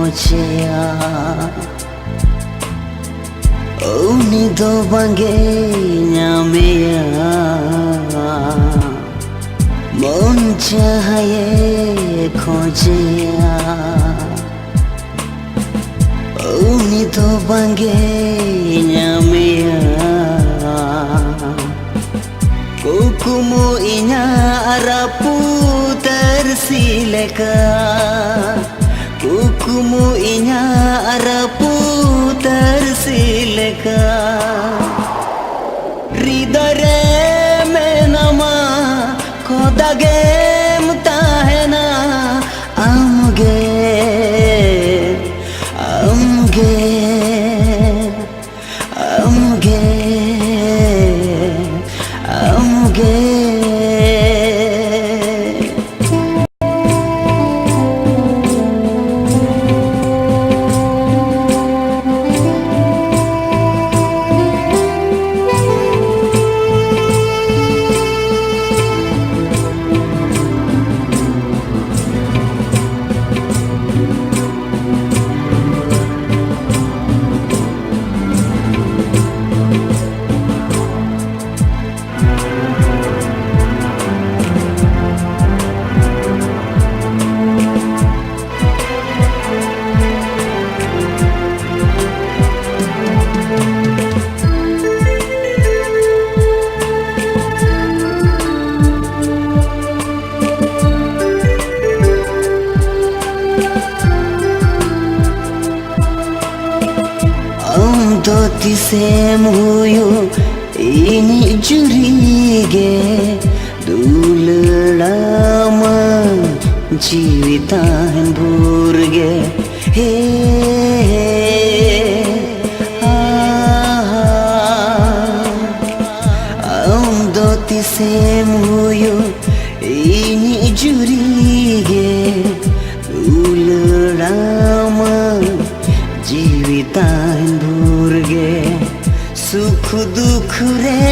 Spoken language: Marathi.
खोजेया उनी दो बांगे ᱧᱟᱢᱮᱭᱟ मन चाहे खोजेया उनी दो बांगे ᱧᱟᱢᱮᱭᱟ कुकुमु इnya rapuh tersileka कुकुमु इnya rapuh tersileka हृदय में नमा खोदागे मुताहेना आमगे आमगे आमगे आमगे तिसेम हुयो इनी जुरीगे दुलड़ामा जीवितान भूरगे हे दो तिसेम हुयो इनी जुरीगे दुलड़ामा जीवितान भूरगे सुख दुख रे